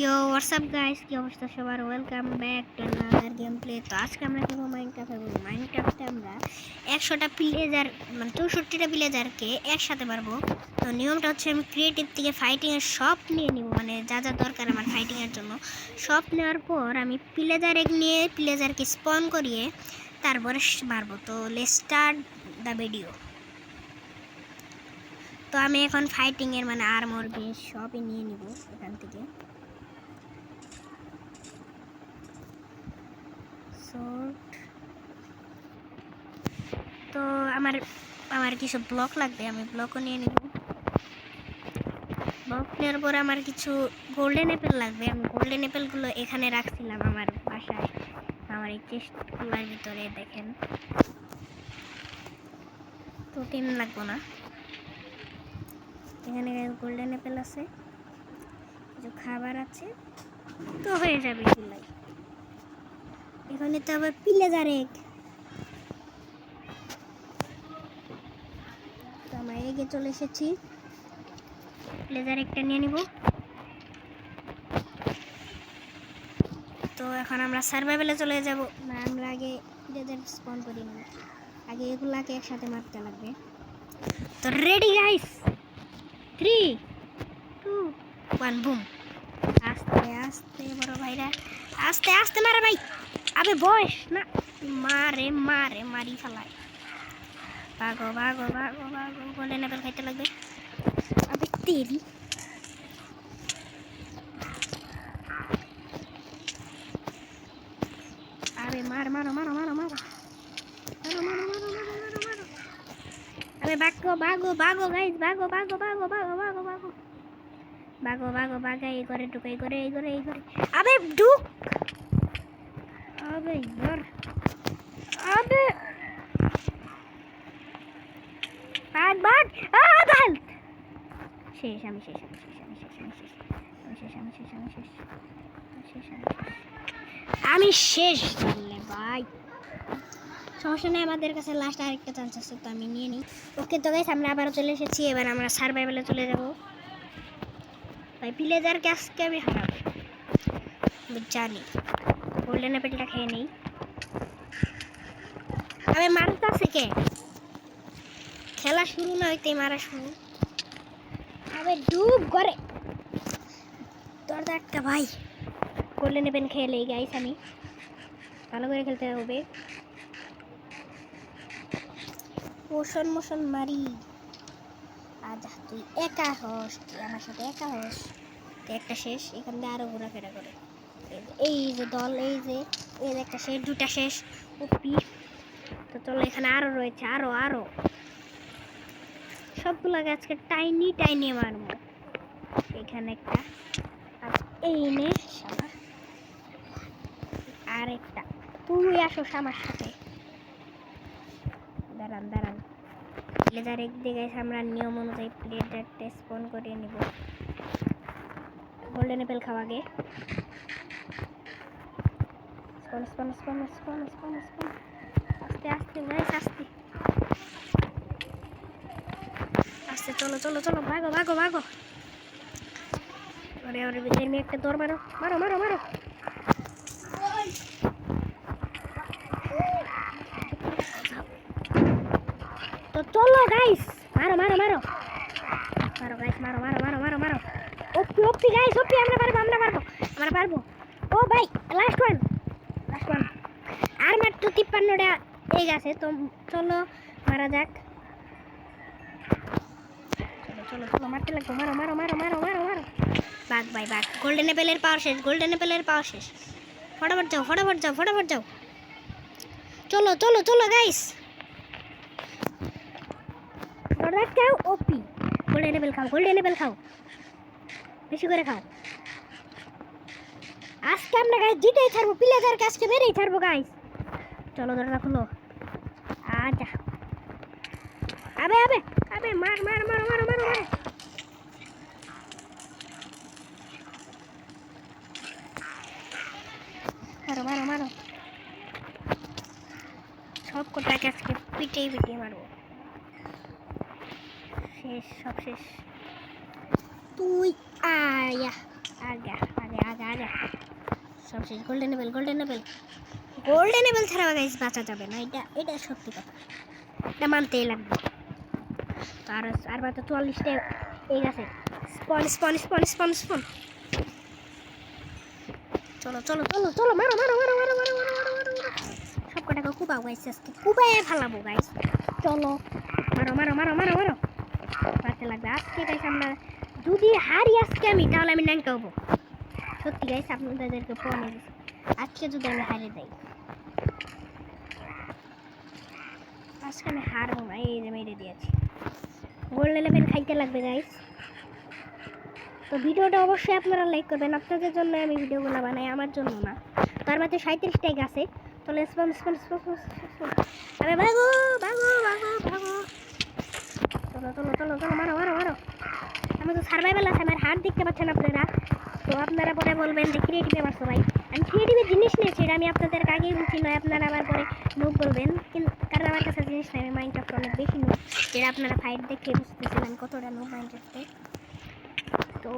ইয়ো WhatsApp guys, কি অবস্থা সবার? Welcome back to another game play. তো আজকে আমরা খেলবো মাইনক্রাফটে আমরা 100টা প্লেজার মানে 64টা প্লেজারকে একসাথে মারবো। তো নিয়মটা হচ্ছে আমি ক্রিয়েটিভ থেকে ফাইটিংয়ের সব নিয়ে নিব, মানে যা যা দরকার আমার ফাইটিংয়ের জন্য সব নেওয়ার পর আমি প্লেজার এক নিয়ে প্লেজারকে স্পন করিয়ে তারপরে মারবো। তো লেটস স্টার্ট দ্য ভিডিও। তো আমি এখন ফাইটিংয়ের মানে আর্মর বেস সবই নিয়ে নিব এখান থেকে। তো আমার কিছু ব্লক লাগবে, আমি ব্লকও নিয়ে নেব। ব্লক নেওয়ার পরে আমার কিছু গোল্ডেন অ্যাপেল লাগবে, আমি গোল্ডেন অ্যাপেলগুলো এখানে রাখছিলাম আমার বাসায়, আমার এই চেস্টগুলোর ভিতরে দেখেন। তো টিম লাগবো না, এখানে গোল্ডেন অ্যাপেল আছে, কিছু খাবার আছে, তো হয়ে যাবে এগুলাই। এখানে তো আবার প্লেজার এগ, তো আমরা এগে চলে এসেছি। প্লেজার একটা নিয়ে নিব। তো এখন আমরা সার্ভাইভালে চলে যাব না, আমরা আগে প্লেজার স্পন করি না, আগে এগুলাকে একসাথে মারতে লাগবে। তো রেডি গাইস, 3 2 1 বুম। আস্তে আস্তে বড় ভাইরা, আস্তে আস্তে মারে ভাই। আবে বয়স না, মারে মারে মারি ফেলায়। ভাগো ভাগো ভাগো ভাগো, গোল্ডেন অ্যাপেল খাইতে লাগবে। আবে তেরি, আরে মারো মারো মারো মারো মারো মারো মারো মারো মারো মারো। আরে ভাগো ভাগো ভাগো গাইস, ভাগো ভাগো ভাগো ভাগো ভাগো ভাগো ভাগো ভাগো ভাগো। এই করে ঢুকে, এই করে এই করে এই করে। আবে ঢুক, আবে ইয়ার, আবে ভাগ ভাগ। আদাল শেষ, আমি শেষ, আমি শেষ, আমি শেষ, আমি শেষ, আমি শেষ, আমি শেষ, আমি শেষ, আমি শেষ, আমি শেষ বললে ভাই। সমস্যা নেই, আমাদের কাছে লাস্ট আরেকটা চান্স আছে, তো আমি নিয়ে নিই। ওকে তো গাইস, আমরা আবারও চলে এসেছি, এবার আমরা সার্ভাইভালে চলে যাব ভাই। প্লেজারকে আজকে আমি হারাবো জানি। গোল্ডেন অ্যাপেলটা খেয়ে নেই। আবে মারতে আছে কে? খেলা শুরু না হইতেই মারা শুরু। আবে ডুব করে তোর একটা ভাই। গোল্ডেন অ্যাপেল খেলেই গাইস, আমি ভালো করে খেলতে হবে। মোশন মোশন মারি। আজা তুই একা হস, তুই আমার সাথে একা হস। একটা শেষ, এখান থেকে আরো ঘোরাফেরা করে। এই যে দল, এই যে একটা শেষ, দুটা শেষ। ওপি। তো চলো, এখানে আরো রয়েছে, আরো আরো সবগুলোকে আজকে টাইনি টাইনি মারবো। এখানে একটা, আর এই নে শালা, আর একটা। তুই আসো আমার সাথে, দাঁড়ান দাঁড়ান। প্লেজার এক দিকে আমরা নিয়ম অনুযায়ী প্লেজারটা স্পন করে নিব। গোল্ডেন অ্যাপেল খাওয়া আগে। স্পন স্পন স্পন স্পন স্পন স্পন। আস্তে আস্তে গাইস, আস্তে আস্তে। চলো চলো চলো, ভাগো ভাগো ভাগো। আরে আরে ভিতরে আমি একটা দৌড় মারো মারো মারো মারো। তো চলো গাইস, মারো মারো মারো মারো গাইস, মারো মারো মারো মারো মারো। ওপি ওপি গাইস, ওপি। আমরা পারবো আমরা পারবো আমরা পারবো। ও ভাই, লাস্ট ওয়ান লাস্ট ওয়ান। আর মাত্র 53টা এগ আছে, তো চলো মারা যাক। চলো চলো চলো, মারতে লাগবো। মারো মারো মারো মারো মারো মারো। বাঘ ভাই বাঘ। গোল্ডেন অ্যাপেলের পাওয়ার শেষ, গোল্ডেন অ্যাপেলের পাওয়ার শেষ। ফটাফট যাও ফটাফট যাও ফটাফট যাও। চলো চলো চলো গাইস, খাও। ওপি গোল্ডেন অ্যাপেল খাও, গোল্ডেন অ্যাপেল খাও, বেশি করে খাও। আজকে আমরা গাইস জিতেই ছাড়বো, প্লেজারকে আজকে মেরেই ছাড়বো গাইস। চলো দরজা খুলো। আচ্ছা, আবে আবে আবে, মার মার মারো মারো মারো মারো। মারো মারো মারো, সব কটাকে আজকে পিটেই পিটিয়ে মারবো। শেষ, সব শেষ। তুই আয়া আগে আগে আগে সব শেষ। Golden Apple, golden Apple, golden Apple ছাড়া গাইস বাঁচা যাবে না, এটা সত্যি কথা, এটা মানতেই লাগবে। তো আর মাত্র 44টা এই গেছে। স্পন স্পন স্পন স্পন স্পন, চলো চলো চলো চলো, মারো মারো মারো মারো মারো মারো মারো মারো মারো, সব কটাকে কুবাও গাইস, আজকে কুবাই ফেলাবো গাইস। চলো মারো মারো মারো মারো মারো, মারতে লাগবে আজকে গাইস। আমরা যদি হারি আজকে আমি, তাহলে আমি ন্যাংকা হবো সত্যি গাইস, আপনাদেরকে প্রমিস। আজকে যদি আমি হারিয়ে যাই, আজকে আমি হারবো না। এই যে মেরে দিয়েছি, গোল্ডেন অ্যাপেল খাইতে লাগবে গাইস। তো ভিডিওটা অবশ্যই আপনারা লাইক করবেন, আপনাদের জন্য আমি ভিডিওগুলো বানাই, আমার জন্য না। তার মধ্যে 37টাই আছে। তাহলে স্পন স্পন স্পন স্পন, আরে ভাগো ভাগো ভাগো ভাগো, চলো চলো চলো চলো, মারো মারো মারো। আমি তো সার্ভাইভাল আছে, আমার হাত দেখতে পাচ্ছেন আপনারা। তো আপনারা পরে বলবেন যে ক্রিয়েটিভে মারছো ভাই, আমি ক্রিয়েটিভের জিনিস নিয়েছি, এটা আমি আপনাদের আগেই বলছি, নয় আপনারা আবার পরে নুব বলবেন। কিন্তু কারণ আমার কাছে জিনিস নাই, আমি মাইনক্রাফট অনেক বেশি নুব, যেটা আপনারা ফাইট দেখে বুঝতেছেন আমি কতটা নুব মাইনক্রাফটে। তো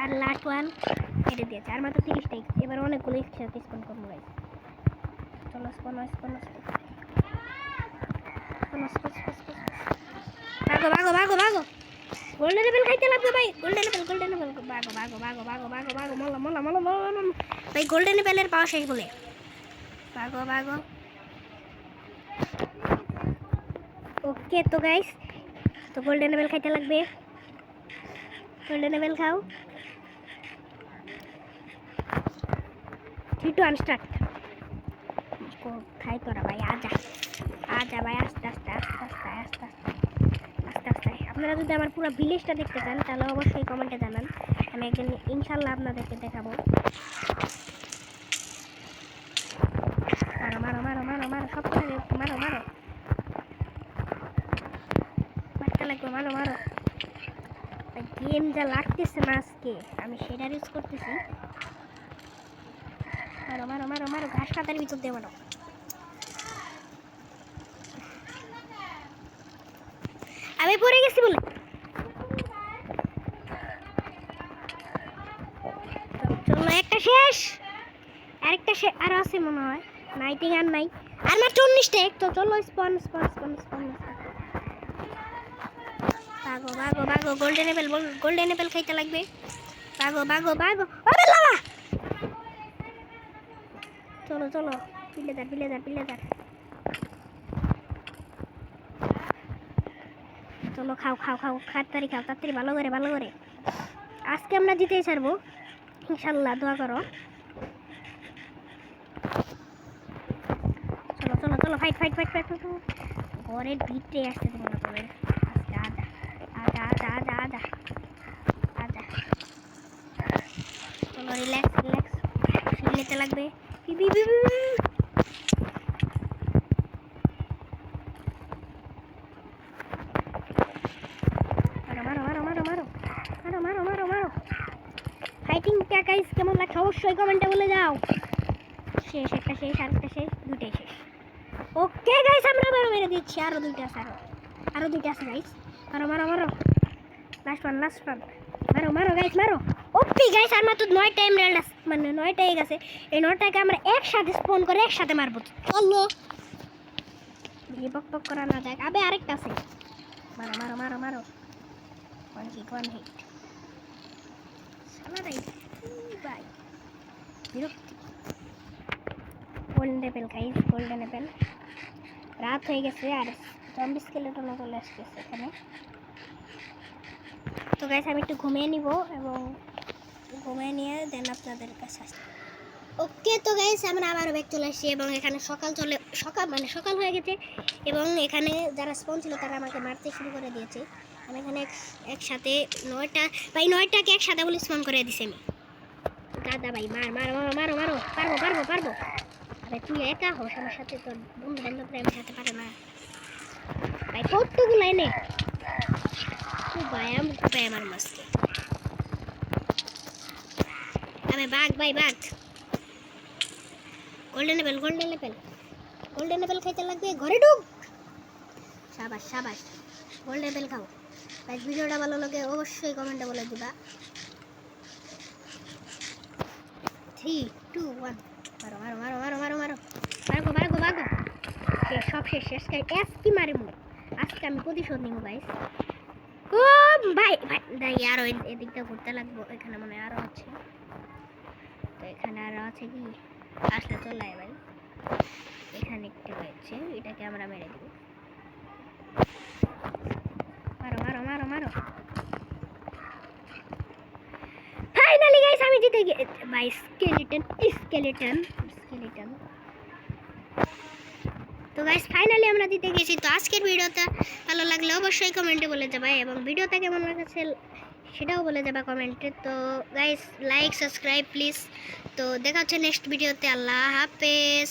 আর লাস্ট ওয়ান কেটে দিয়েছে, আর মাত্র 30টাই। এবার অনেকগুলো একসাথে স্পন করবো ভাই। চলো স্পন স্পন ভাগো ভাগো ভাগো ভাগো, গোল্ডেন অ্যাপেল খাইতে লাগবে ভাই, গোল্ডেন অ্যাপেল গোল্ডেন অ্যাপেল, ভাগো ভাগো ভাগো ভাগো ভাগো ভাগো, মোলা মোলা মোলা মোলা ভাই, গোল্ডেন অ্যাপেলের পাওয়া শেষ বলে, ভাগো ভাগো। ওকে তো গাইস, তো গোল্ডেন অ্যাপেল খাইতে লাগবে, গোল্ডেন অ্যাপেল খাও। 3 2 1 স্টার্ট। কোথায় তোরা ভাই, আজা আজা ভাই, আস্তে আস্তে আস্তে আস্তে আস্তে আস্তে আস্তে আস্তে। আপনারা যদি আমার পুরো ভিলেজটা দেখতে চান তাহলে অবশ্যই কমেন্টে জানান, আমি একদিন ইনশাল্লাহ আপনাদেরকে দেখাবো। মারো মারো মারো মারো মারো, সব মারো মারো, মারতে লাগবে, মারো মারো। গেম যা লাগতেছে না আজকে, আমি সেটা ইউজ করতেছি। মারো মারো মারো মারো, ঘাস পাতার ভিতর দিয়ে মারো। আমি পড়ে গেছি বলে, চলো একটা শেষ, আরেকটা শেষ, আর আছে মনে হয়, নাইটিং আর নাই, আর মাত্র 19টা এক। তো চলো স্পন স্পন স্পন স্পন, ভাগো ভাগো ভাগো, গোল্ডেন অ্যাপেল, গোল্ডেন অ্যাপেল খাইতে লাগবে, ভাগো ভাগো ভাগো, আরে লালা, চলো চলো, পিলেদার পিলেদার পিলেদার, চলো খাও খাও খাও, তাড়াতাড়ি খাও তাড়াতাড়ি, ভালো করে ভালো করে। আজকে আমরা জিতেই ছাড়বো ইনশাল্লাহ, দোয়া করো। চলো চলো চলো, ফাইট ফাইট ফাইট ফাইট, ঘরের ভিতরে আসতে দেবো না তোদের আজকে। আজা আজা আজা আজা আজা আজা, চলো রিল্যাক্স রিল্যাক্স, ফিল নিতে লাগবে। মারো মারো মারো মারো মারো মারো মারো মারো, ফাইটিংটা গাইস কেমন লাগছে অবশ্যই কমেন্টে বলে যাও। শেষ, একটা শেষ, আরেকটা শেষ, দুটাই শেষ। ওকে গাইস, আমরা আবার মেরে দিচ্ছি, আরো দুইটা আছে, আরো দুইটা আছে গাইস, মারো মারো মারো, লাস্ট ওয়ান মারো মারো গাইস মারো। ওপি গাইস, আর মাত্র 9টা এমরাল্ড আছে, মানে 9টা হয়ে গেছে। এই 9টাকে আমরা একসাথে স্পন করে একসাথে মারবো। চলো বক করা না দেখ, আবে আরেকটা আছে, মারো মারো মারো মারো, ওয়ান হিট সালারাই ভাই, বিরক্তি। Golden Apple guys, golden Apple. রাত হয়ে গেছে আর জম্বি স্কেলেটনও চলে আসতেছে এখানে। তো গাইস আমি একটু ঘুমিয়ে নিব, এবং ঘুমিয়ে নিয়ে দেন আপনাদের কাছে আসছি। ওকে তো গাইস, আমরা আবার ব্যাক চলে আসছি, এবং এখানে সকাল হয়ে গেছে, এবং এখানে যারা স্পন ছিল তারা আমাকে মারতে শুরু করে দিয়েছে। আমি এখানে একসাথে 9টাকে একসাথে বলে স্পন করে দিছি আমি। দাদা ভাই মার মারো মারো মারো মারো, পারবো পারবো পারবো। আরে তুই একা হোস, আমার সাথে তোর বন্ধু বান্ধবরা আমার সাথে পারে না ভাই, কতগুলো এনে ভাই আমার মাছকে। আমি বাঘ ভাই, বাঘ। Golden Apple golden Apple golden Apple খাইতে লাগবে, ঘরে ঢুক। সাবাস সাবাস, গোল্ডেন অ্যাপেল খাও ভাই। ভিডিওটা ভালো লাগে অবশ্যই কমেন্টে বলে দিবা। 3 3 2 1 মারো মারো মারো মারো মারো মারো ভাগো ভাগো ভাগো শেষ সব শেষ শেষ এস কি মারিমু আজকে আমি প্রতিশোধ নিব গাইস ও ভাই ভাই ভাই আরো এদিকটা ঘুরতে লাগবো এখানে মনে হয় আরো আছে তো এখানে আরো আছে কি আসলে চলে আয় ভাই এখানে একটা রয়েছে এটাকে আমরা মেরে দিব মারো মারো মারো মারো ফাইনালি গাইস আমি জিতে গেছি ভাই স্কেলেটন স্কেলেটন স্কেলেটন তো গাইস ফাইনালি আমরা জিতে গেছি তো আজকের ভিডিওটা ভালো লাগলে অবশ্যই কমেন্টে বলে যাবে এবং ভিডিওটা কেমন লাগছে সেটাও বলে যাবে কমেন্টে তো গাইস লাইক সাবস্ক্রাইব প্লিজ তো দেখা হচ্ছে নেক্সট ভিডিওতে আল্লাহ হাফেজ